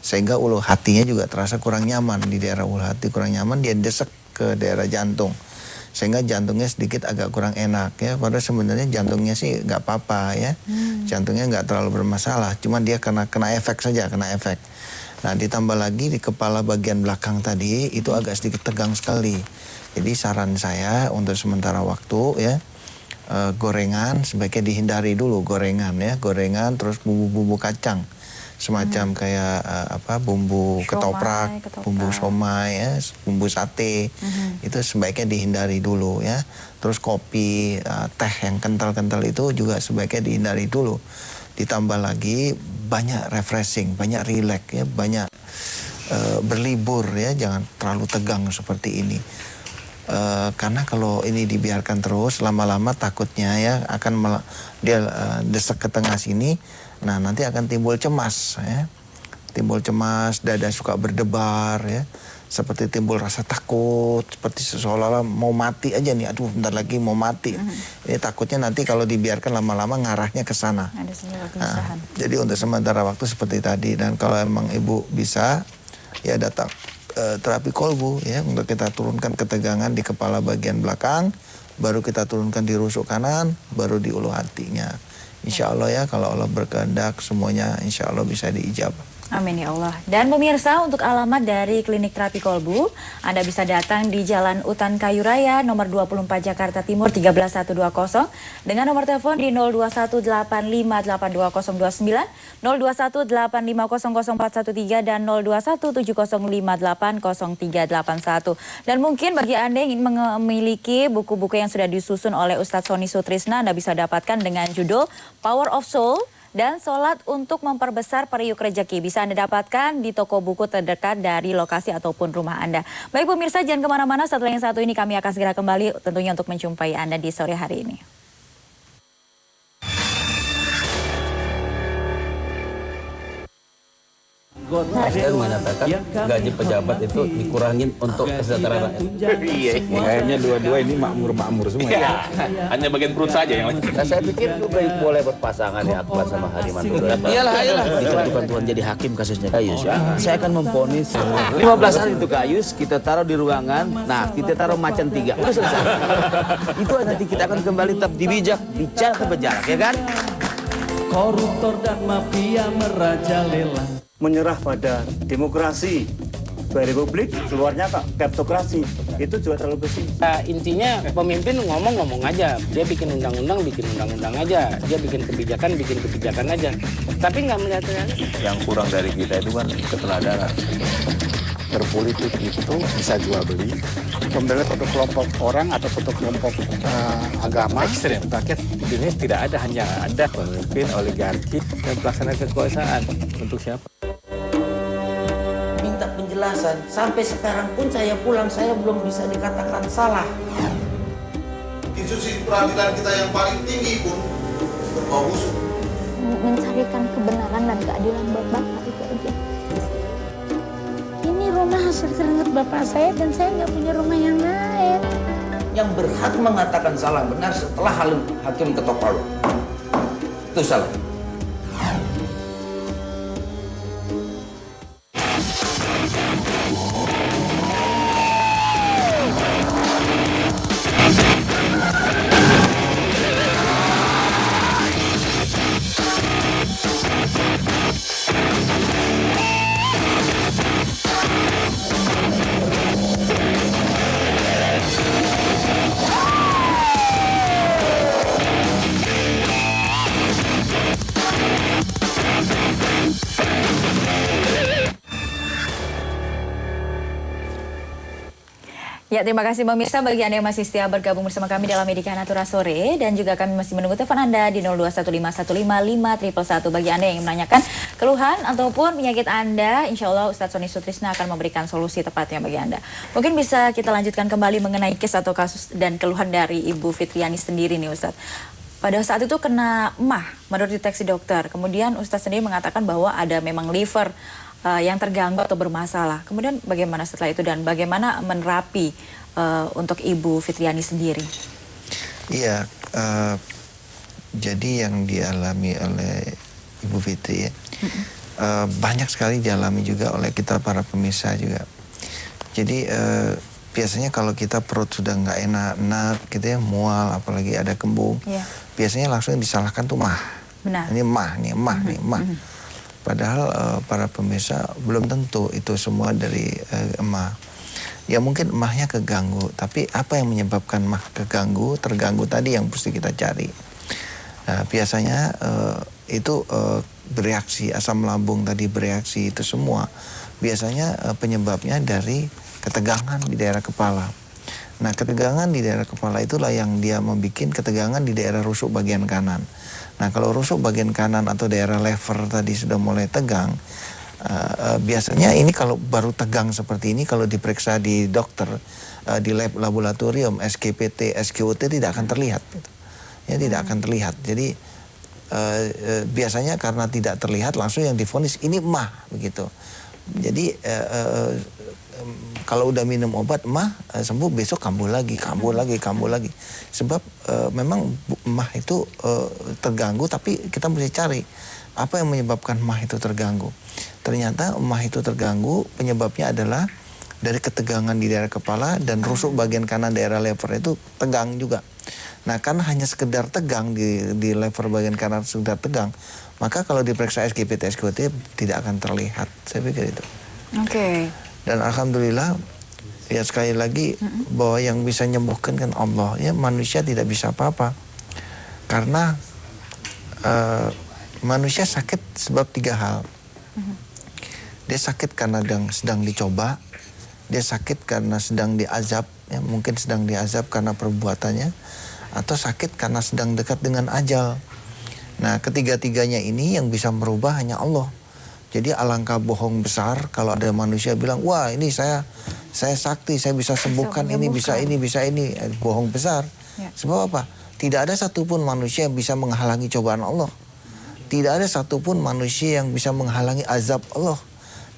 sehingga ulu hatinya juga terasa kurang nyaman. Di daerah ulu hati kurang nyaman, dia desek ke daerah jantung, sehingga jantungnya sedikit agak kurang enak ya. Padahal sebenarnya jantungnya sih nggak apa-apa ya, jantungnya nggak terlalu bermasalah, cuman dia kena efek saja, kena efek. Nah, ditambah lagi di kepala bagian belakang tadi itu agak sedikit tegang sekali. Jadi saran saya untuk sementara waktu ya, gorengan sebaiknya dihindari dulu, gorengan ya, gorengan terus bumbu-bumbu kacang semacam kayak bumbu ketoprak, bumbu somai ya, bumbu sate, itu sebaiknya dihindari dulu ya. Terus kopi, teh yang kental-kental itu juga sebaiknya dihindari dulu. Ditambah lagi banyak refreshing, banyak relax ya, banyak berlibur ya, jangan terlalu tegang seperti ini. Karena kalau ini dibiarkan terus lama-lama takutnya ya akan dia desek ke tengah sini, nah nanti akan timbul cemas ya, timbul cemas, dada suka berdebar ya, seperti timbul rasa takut, seperti seolah-olah mau mati aja nih, aduh bentar lagi mau mati. Ini takutnya nanti kalau dibiarkan lama-lama ngarahnya ke sana. Jadi untuk sementara waktu seperti tadi, dan kalau emang ibu bisa ya datang terapi kolbu ya, untuk kita turunkan ketegangan di kepala bagian belakang, baru kita turunkan di rusuk kanan, baru di ulu hatinya. Insya Allah ya, kalau Allah berkehendak semuanya insya Allah bisa diijabah. Amin ya Allah. Dan pemirsa, untuk alamat dari Klinik Terapi Kolbu, Anda bisa datang di Jalan Utan Kayu Raya, nomor 24 Jakarta Timur 13120, dengan nomor telepon di 0218582029, 0218500413, dan 0217058031. Dan mungkin bagi Anda yang ingin memiliki buku-buku yang sudah disusun oleh Ustadz Sony Sutrisna, Anda bisa dapatkan dengan judul Power of Soul dan Sholat untuk Memperbesar Periuk Rejeki. Bisa Anda dapatkan di toko buku terdekat dari lokasi ataupun rumah Anda. Baik pemirsa, jangan kemana-mana, setelah yang satu ini kami akan segera kembali tentunya untuk menjumpai Anda di sore hari ini. Saya mengatakan gaji pejabat itu dikurangin untuk kesejahteraan rakyat. Iya, kayaknya dua-dua ini makmur-makmur semua ya. Hanya bagian perut saja yang lain. Nah, saya pikir juga boleh berpasangan ya Akbar sama Hariman. Iyalah. Ditentukan Tuhan jadi hakim kasusnya Gayus ya. Saya akan memvonis 15 hari untuk Gayus, kita taruh di ruangan. Nah, kita taruh macan 3. Udah selesai. Itu nanti kita akan kembali tetap dibijak, bicara berjarak ya kan? Koruptor dan mafia merajalela, menyerah pada demokrasi, sebagai republik, keluarnya kleptokrasi, itu juga terlalu bersih. Intinya pemimpin ngomong-ngomong aja, dia bikin undang-undang aja, dia bikin kebijakan aja, tapi nggak melihat realitas. Yang kurang dari kita itu kan keteladanan. Berpolitik itu bisa jual beli, membela satu kelompok orang atau satu kelompok agama. Ekstrem. Rakyat ini tidak ada, hanya ada pemimpin oligarki dan pelaksana kekuasaan. Untuk siapa? Minta penjelasan, sampai sekarang pun saya pulang, saya belum bisa dikatakan salah. Institusi peradilan kita yang paling tinggi pun berbau busuk. Mencarikan kebenaran dan keadilan buat Bapak, itu aja. Ini rumah hasil keringat Bapak saya, dan saya nggak punya rumah yang lain. Yang berhak mengatakan salah benar setelah hakim ketok palu. Itu salah. Ya, terima kasih pemirsa bagi Anda yang masih setia bergabung bersama kami dalam Medika Natura Sore, dan juga kami masih menunggu telepon Anda di 0215155111. Bagi Anda yang menanyakan keluhan ataupun penyakit Anda, insya Allah Ustadz Sony Sutrisna akan memberikan solusi tepatnya bagi Anda. Mungkin bisa kita lanjutkan kembali mengenai kes atau kasus dan keluhan dari Ibu Fitriani sendiri nih Ustadz. Pada saat itu kena emah menurut deteksi dokter, kemudian Ustadz sendiri mengatakan bahwa ada memang liver yang terganggu atau bermasalah. Kemudian bagaimana setelah itu dan bagaimana menerapi untuk Ibu Fitriani sendiri? Iya, jadi yang dialami oleh Ibu Fitri ya, banyak sekali dialami juga oleh kita para pemirsa juga. Jadi biasanya kalau kita perut sudah nggak enak gitu ya, mual, apalagi ada kembung, biasanya langsung disalahkan tuh mah. Benar. Ini mah, mah. Padahal para pemirsa belum tentu itu semua dari emah. Ya mungkin emahnya keganggu, tapi apa yang menyebabkan emah terganggu tadi yang mesti kita cari. Nah, biasanya itu bereaksi, asam lambung tadi bereaksi, itu semua biasanya penyebabnya dari ketegangan di daerah kepala. Nah, ketegangan di daerah kepala itulah yang dia membuat ketegangan di daerah rusuk bagian kanan. Nah, kalau rusuk bagian kanan atau daerah lever tadi sudah mulai tegang, biasanya ini kalau baru tegang seperti ini, kalau diperiksa di dokter, di lab laboratorium, SGPT, SGOT tidak akan terlihat. Ya, tidak akan terlihat. Jadi, biasanya karena tidak terlihat, langsung yang divonis, ini mah, begitu. Jadi, kalau udah minum obat mah sembuh, besok kambuh lagi. Sebab memang mah itu terganggu, tapi kita mesti cari apa yang menyebabkan mah itu terganggu. Ternyata mah itu terganggu penyebabnya adalah dari ketegangan di daerah kepala dan rusuk bagian kanan daerah lever itu tegang juga. Nah, karena hanya sekedar tegang di lever bagian kanan sudah tegang, maka kalau diperiksa SGPT, SGOT tidak akan terlihat. Saya pikir itu. Oke. Dan alhamdulillah, ya sekali lagi bahwa yang bisa menyembuhkan kan Allah. Ya, manusia tidak bisa apa-apa. Karena manusia sakit sebab 3 hal. Dia sakit karena sedang dicoba, dia sakit karena sedang diazab, ya, mungkin sedang diazab karena perbuatannya, atau sakit karena sedang dekat dengan ajal. Nah, ketiga-tiganya ini yang bisa merubah hanya Allah. Jadi alangkah bohong besar kalau ada manusia bilang, wah ini saya sakti, saya bisa sembuhkan ini, bisa ini. Bohong besar. Ya. Sebab apa? Tidak ada satupun manusia yang bisa menghalangi cobaan Allah. Tidak ada satupun manusia yang bisa menghalangi azab Allah.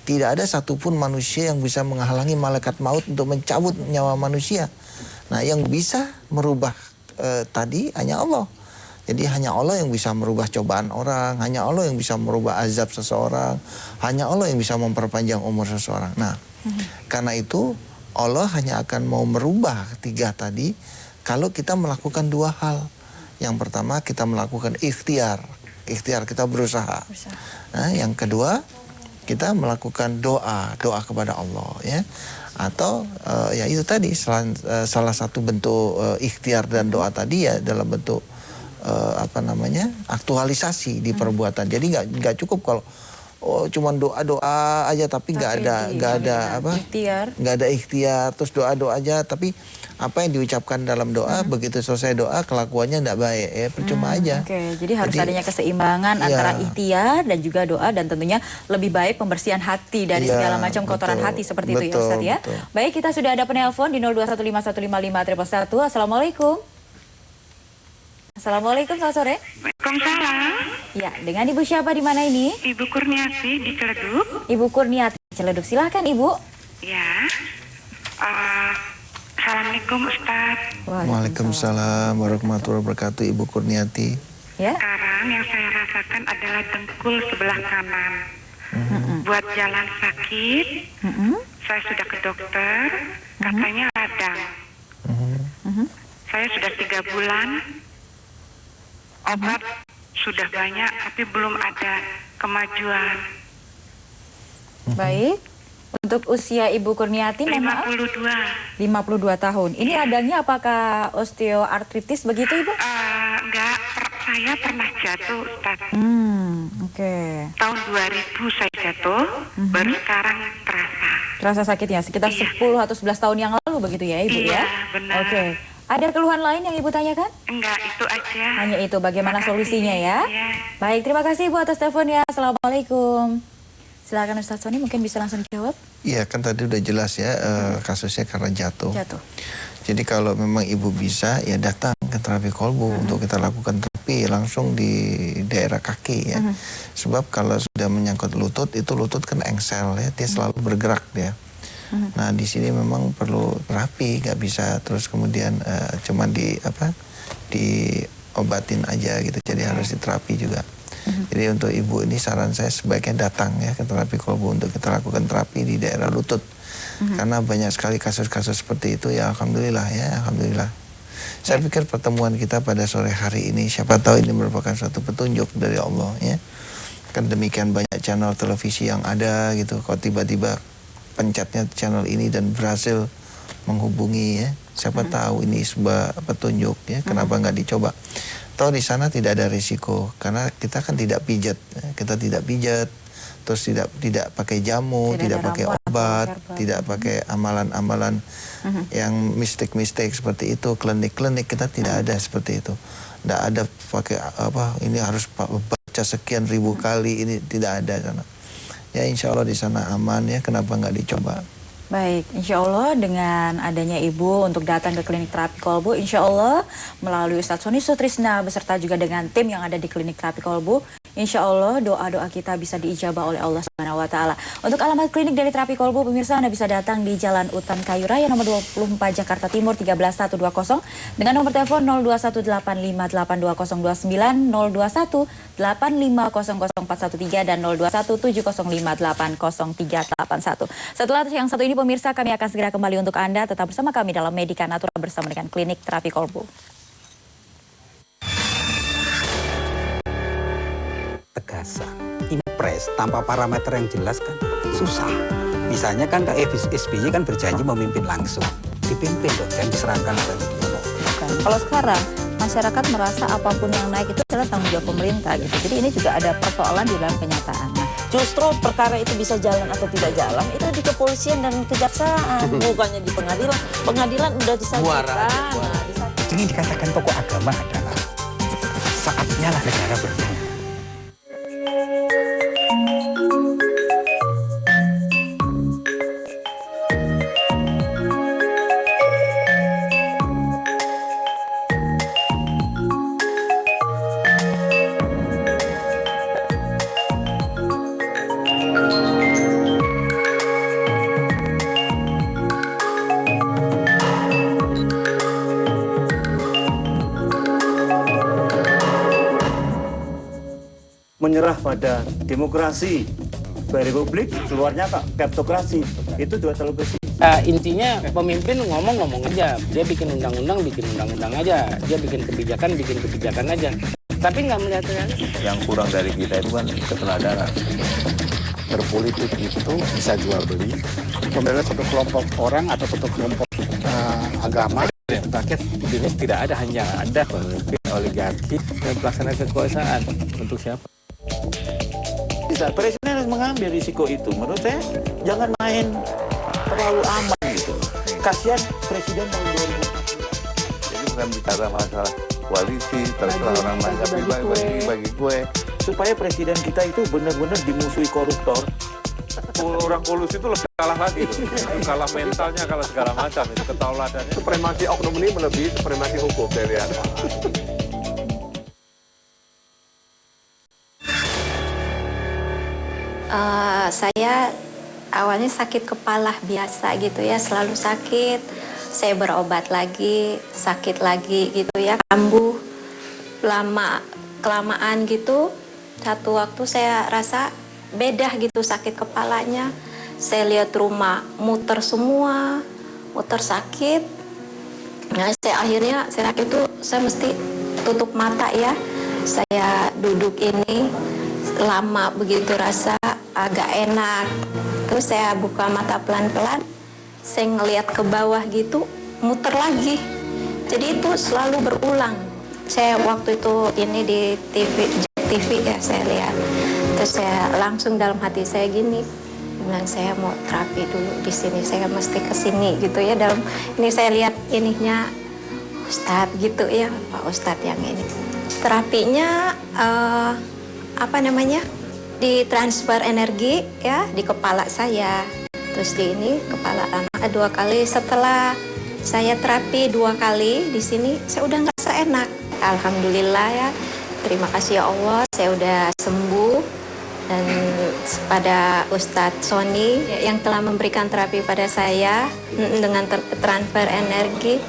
Tidak ada satupun manusia yang bisa menghalangi malaikat maut untuk mencabut nyawa manusia. Nah, yang bisa merubah tadi hanya Allah. Jadi hanya Allah yang bisa merubah cobaan orang, hanya Allah yang bisa merubah azab seseorang, hanya Allah yang bisa memperpanjang umur seseorang. Nah, karena itu Allah hanya akan mau merubah 3 tadi kalau kita melakukan 2 hal. Yang pertama, kita melakukan ikhtiar kita berusaha. Nah, yang kedua, kita melakukan doa kepada Allah, ya. Atau ya itu tadi salah satu bentuk ikhtiar dan doa tadi ya dalam bentuk aktualisasi di perbuatan. Jadi nggak cukup kalau cuman doa aja tapi nggak ada ikhtiar, terus doa aja tapi apa yang diucapkan dalam doa begitu selesai doa kelakuannya nggak baik, ya percuma aja. Jadi harus adanya keseimbangan antara ikhtiar dan juga doa, dan tentunya lebih baik pembersihan hati dari segala macam kotoran hati seperti itu ya Ustadz ya. Baik, kita sudah ada penelpon di 0215155111. Assalamualaikum. Assalamualaikum, selamat sore. Waalaikumsalam. Ya, dengan Ibu siapa di mana ini? Ibu Kurniati di Ciledug. Ibu Kurniati Ciledug, silahkan Ibu. Ya. Assalamualaikum Ustaz. Waalaikumsalam warahmatullahi wabarakatuh, Ibu Kurniati. Ya. Sekarang yang saya rasakan adalah dengkul sebelah kanan. Buat jalan sakit, saya sudah ke dokter, katanya radang. Saya sudah 3 bulan, obat sudah banyak, tapi belum ada kemajuan. Baik. Untuk usia Ibu Kurniati 52 tahun. Ini radangnya apakah osteoartritis begitu Ibu? Enggak, saya pernah jatuh Ustaz. Oke. Tahun 2000 saya jatuh, baru sekarang terasa. Terasa sakitnya sekitar 10 atau 11 tahun yang lalu begitu ya Ibu ya? Iya, benar. Oke. Ada keluhan lain yang Ibu tanyakan? Enggak, itu aja. Hanya itu, bagaimana solusinya ya? Iya. Baik, terima kasih Ibu atas teleponnya. Assalamualaikum. Silakan Ustaz Sony mungkin bisa langsung jawab. Iya, kan tadi udah jelas ya kasusnya karena jatuh. Jadi kalau memang Ibu bisa ya datang ke terapi kolbu untuk kita lakukan terapi langsung di daerah kaki ya. Sebab kalau sudah menyangkut lutut, itu lutut kan engsel ya, dia selalu bergerak dia. Nah, di sini memang perlu terapi, nggak bisa terus kemudian cuman diobatin aja gitu. Jadi harus diterapi juga. Jadi untuk ibu ini saran saya sebaiknya datang ya ke terapi kolbu untuk kita lakukan terapi di daerah lutut. Karena banyak sekali kasus-kasus seperti itu ya, alhamdulillah ya, alhamdulillah. Saya pikir pertemuan kita pada sore hari ini, siapa tahu ini merupakan suatu petunjuk dari Allah ya. Kan demikian banyak channel televisi yang ada gitu, kok tiba-tiba pencetnya channel ini dan berhasil menghubungi ya. Siapa tahu ini sebuah petunjuk ya, kenapa nggak dicoba. Tahu di sana tidak ada risiko karena kita kan tidak pijat, kita tidak pijat, terus tidak pakai jamu, tidak pakai obat, tidak pakai amalan-amalan yang mistik-mistik seperti itu, klinik-klinik kita tidak ada seperti itu. Tidak ada pakai apa ini harus baca sekian ribu kali, ini tidak ada sana. Ya insya Allah di sana aman ya, kenapa nggak dicoba? Baik, insya Allah dengan adanya Ibu untuk datang ke klinik terapi kolbu, insya Allah melalui Ustadz Sony Sutrisna beserta juga dengan tim yang ada di klinik terapi kolbu, insya Allah doa-doa kita bisa diijabah oleh Allah Subhanahu Wa Taala. Untuk alamat klinik dari terapi kolbu, pemirsa Anda bisa datang di Jalan Utan Kayu Raya nomor 24 Jakarta Timur 13120 dengan nomor telepon 0218582029, 0218500413 dan 0217058031. Setelah yang satu ini pemirsa, kami akan segera kembali untuk Anda. Tetap bersama kami dalam Medika Natura bersama dengan klinik terapi kolbu. Tegasan, impres tanpa parameter yang jelas kan susah. Misalnya kan Kak SBY kan berjanji memimpin langsung, dipimpin dong, jangan diserahkan saja. Kalau sekarang masyarakat merasa apapun yang naik itu adalah tanggung jawab pemerintah gitu. Jadi ini juga ada persoalan di dalam kenyataan. Nah, justru perkara itu bisa jalan atau tidak jalan itu di kepolisian dan kejaksaan, bukannya di pengadilan. Pengadilan udah disajikan. Ini dikatakan tokoh agama adalah saatnya lah negara bertindak. Menyerah pada demokrasi, republik, keluarnya kleptokrasi, itu juga terlalu bersih. Intinya pemimpin ngomong-ngomong aja, dia bikin undang-undang aja, dia bikin kebijakan aja, tapi nggak melihat realitas. Yang kurang dari kita itu kan keteladanan. Berpolitik itu bisa jual beli, kemudian satu kelompok orang atau satu kelompok agama. Rakyat Indonesia tidak ada, hanya ada pemimpin oligarki dan pelaksana kekuasaan. Untuk siapa? Bisa presiden harus mengambil risiko itu. Menurut saya jangan main terlalu aman gitu. Kasihan presiden tahun 2040. Jadi bukan bicara masalah koalisi, terserah orang banyak bagi kue. Supaya presiden kita itu benar-benar dimusuhi koruptor. Orang kolusi itu lebih kalah lagi tuh. Kalah mentalnya, kalah segala macam, itu ketauladannya. Supremasi oknum ini melebihi supremasi hukum, saya lihat. Saya awalnya sakit kepala biasa gitu ya, selalu sakit. Saya berobat lagi, sakit lagi gitu ya, kambuh kelamaan gitu. Satu waktu saya rasa beda gitu sakit kepalanya. Saya lihat rumah muter semua, muter sakit. Nah, saya sakit itu saya mesti tutup mata ya. Saya duduk ini lama begitu, rasa agak enak. Terus saya buka mata pelan-pelan, saya ngelihat ke bawah gitu, muter lagi. Jadi itu selalu berulang. Saya waktu itu ini di TV ya saya lihat. Terus saya langsung dalam hati saya gini, bilang saya mau terapi dulu di sini, saya mesti ke sini gitu ya. Dalam ini saya lihat ininya Ustadz gitu ya, Pak Ustadz yang ini. Terapinya di transfer energi ya di kepala saya. Terus di ini kepala anak 2 kali. Setelah saya terapi 2 kali di sini, saya udah nggak seenak. Alhamdulillah ya. Terima kasih ya Allah, saya udah sembuh. Dan pada Ustadz Sony yang telah memberikan terapi pada saya dengan transfer energi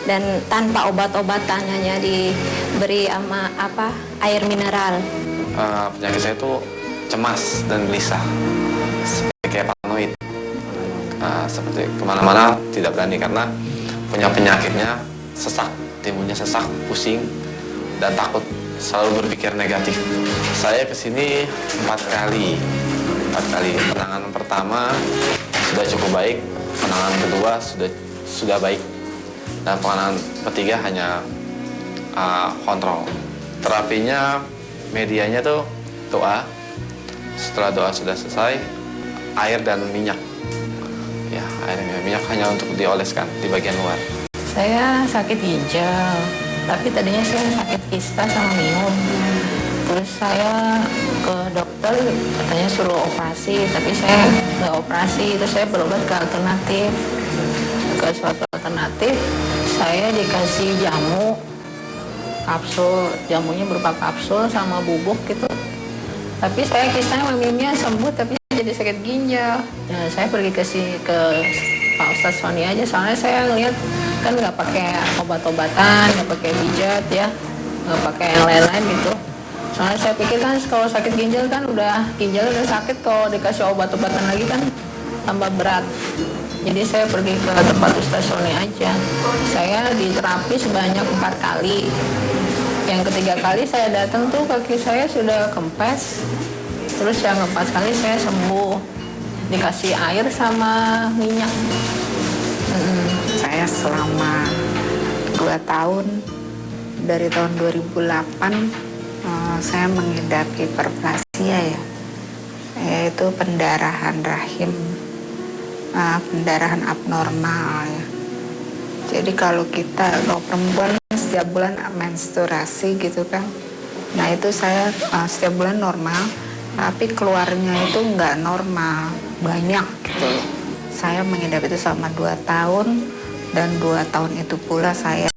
dan tanpa obat-obatan, hanya diberi air mineral. penyakit saya itu cemas dan gelisah, kayak paranoid. Seperti kemana-mana tidak berani karena punya penyakitnya sesak, timbulnya sesak, pusing, dan takut, selalu berpikir negatif. Saya kesini 4 kali. Penanganan pertama sudah cukup baik, penanganan kedua sudah baik, dan penanganan ketiga hanya kontrol. Terapinya medianya tuh doa. Setelah doa sudah selesai, air dan minyak. Ya, air dan minyak hanya untuk dioleskan di bagian luar. Saya sakit ginjal, tapi tadinya saya sakit kista sama minum. Terus saya ke dokter, katanya suruh operasi, tapi saya nggak operasi. Terus saya berobat ke alternatif. Ke suatu alternatif, saya dikasih jamu, kapsul, jamunya berupa kapsul sama bubuk gitu. Tapi saya kistanya minumnya sembuh, tapi jadi sakit ginjal. Nah, saya pergi ke Pak Ustadz Sony aja, soalnya saya ngeliat kan nggak pakai obat-obatan, nggak pakai pijat ya, nggak pakai yang lain-lain gitu. Soalnya saya pikir kan kalau sakit ginjal kan ginjal udah sakit, kalau dikasih obat-obatan lagi kan tambah berat. Jadi saya pergi ke tempat Ustadz Sony aja. Saya diterapi sebanyak 4 kali. Yang ketiga kali saya datang tuh kaki saya sudah kempes. Terus yang keempat kali saya sembuh, dikasih air sama minyak. Saya selama 2 tahun, dari tahun 2008 saya mengidap hiperplasia ya, yaitu pendarahan rahim, pendarahan abnormal ya. Jadi kalau perempuan setiap bulan menstruasi gitu kan, nah itu saya setiap bulan normal, tapi keluarnya itu nggak normal, banyak gitu. Saya mengidap itu selama 2 tahun, dan 2 tahun itu pula saya